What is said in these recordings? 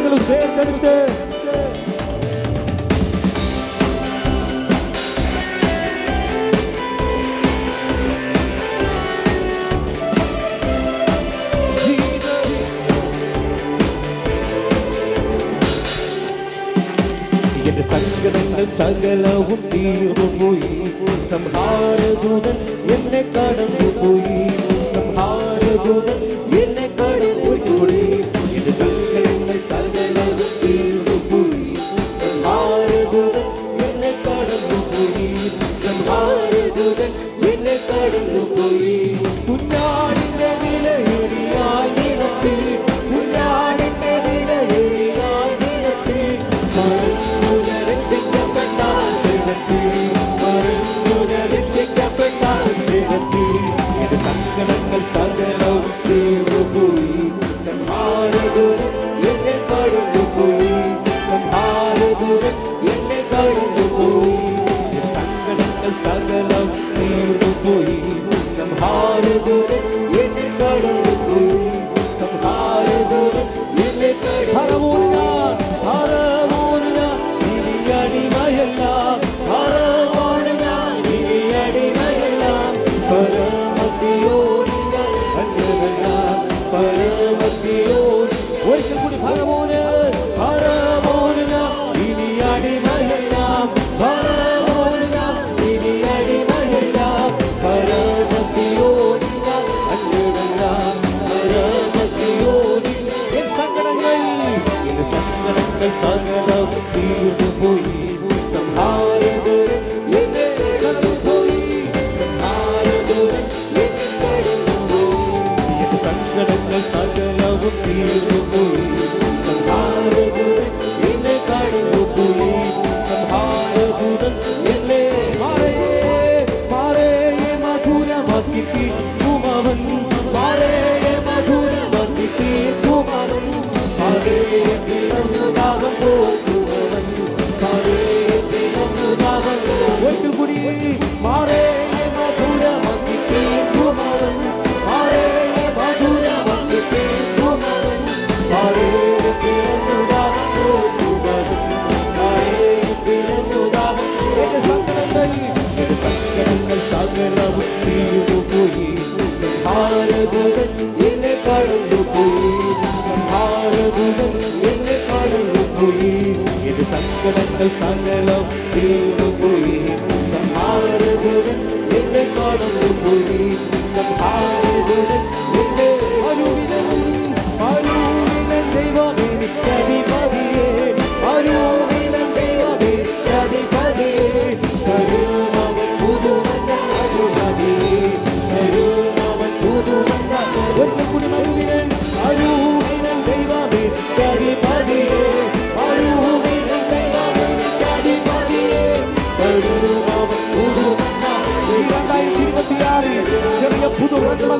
കരങ്ങളും ചേർത്തടിച്ച് എന്റെ സങ്കടങ്ങൾ സകലവും തീർന്നുപോയി. സംഹാരദൂതൻ എന്നെ കടന്നുപോയി. സംഹാരദൂതൻ എന്നെ കടന്നുപോയി. എന്റെ സങ്കടങ്ങൾ സകലവും തീർന്നുപോയി. സംഹാരദൂതൻ എന്നെ കടന്നുപോയി. സംഹാരദൂതൻ എന്നെ കടന്നുപോയി. കുഞ്ഞാടിന്റെ വിലയേറിയായി നിനത്തി, കുഞ്ഞാടിന്റെ വിലയേറിയായി നിനത്തി, സങ്കടങ്ങൾ സകലവും തീർന്നുപോയി. സംഹാരദൂതൻ എന്നെ കടന്നുപോയി. സംഹാരദൂതൻ എന്നെ കടന്നുപോയി. സങ്കടങ്ങൾ സകലവും തീർന്നുപോയി. സംഹാരദൂതൻ എന്നെ കടന്നുപോയി. സംഹാരദൂതൻ എന്നെ കടന്നുപോയി. ഒരിക്കൽ കൂടി ഫറവോന് ഫറവോന് ഇനി അടിമയെല്ലാം, ഫറവോന് ഇനി അടിമയെല്ലാം, പരമസിയോനിൽ അന്യരെല്ലാം, പരമസിയോനിൽ. എൻ സങ്കടങ്ങൾ സകലവും തീർന്നുപോയി. സംഹാരദൂതൻ എന്നെ കടന്നുപോയി. സംഹാരദൂതൻ എന്നെ കടന്നുപോയി. എൻ സങ്കടങ്ങൾ സകലവും തീർന്നുപോയി. സംഹാരദൂതൻ എന്നെ കടന്നുപോയി. സംഹാരദൂതൻ എന്നെ മാറേ മധുരമാക്കി തീർക്കുമവൻ, മാറേ മധുരമാക്കി തീർക്കുമവൻ, മാറേ തിരുമുദാഹം പോകുമവൻ, മാറേ തിരുമുദാഹം. ഒരിക്കൽ കൂടി മാറേ മധുരമാക്കി തീർക്കുമവൻ, മാറേ മധുരമാക്കി തീർക്കുമവൻ, മാറേ തിരുമുദാഹം പോകുമവൻ, മാറേ തിരുമുദാഹം. എന്റെ സങ്കടങ്ങൾ സകലവും തീർന്നുപോയി. സംഹാരദൂതൻ എന്നെ കടന്നുപോയി. സംഹാരദൂതൻ എന്നെ കടന്നുപോയി. എന്റെ സങ്കടങ്ങൾ സകലവും തീർന്നുപോയി. സംഹാരദൂതൻ എന്നെ കടന്നുപോയി. സംഹാരദൂതൻ എന്നെ അരുവിനൻ ദൈവമേ നിത്യധിപതിയേ, അരുവിനൻ ദൈവമേ നിത്യധിപതിയേ, തരുമവൻ പുതുമന്ന അരുമതിയേ, തരുമവൻ പുതുമന്ന. ഒരിക്കൽ കൂടി അരുവിനൻ ദൈവമേ നിത്യധിപതിയേ, അരുവിനൻ ദൈവമേ നിത്യധിപതിയേ, തരുമവൻ പുതുമന്ന. 2026 ചെറിയ പുതുമന്ന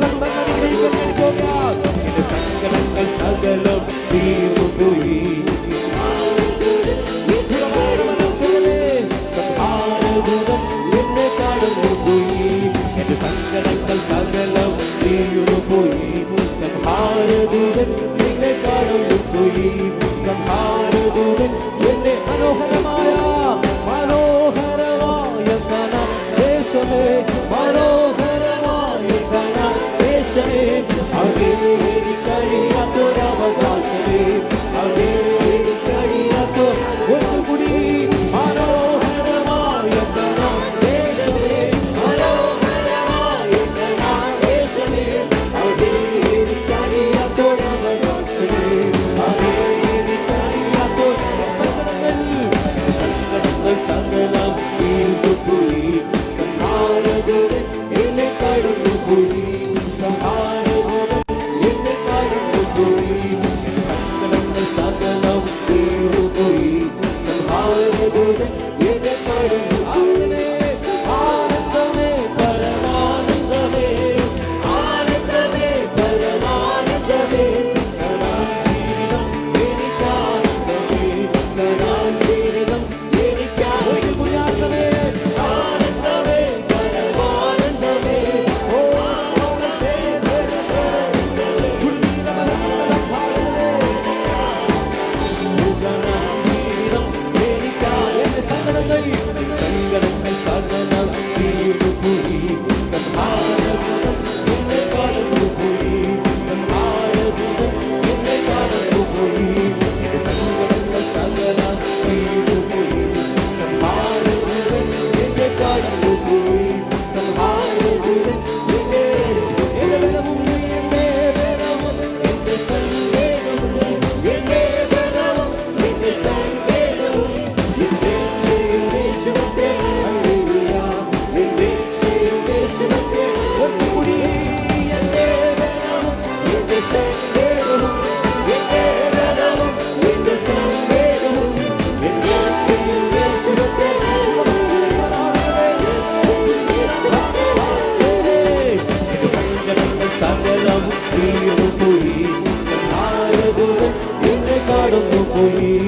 உயிர்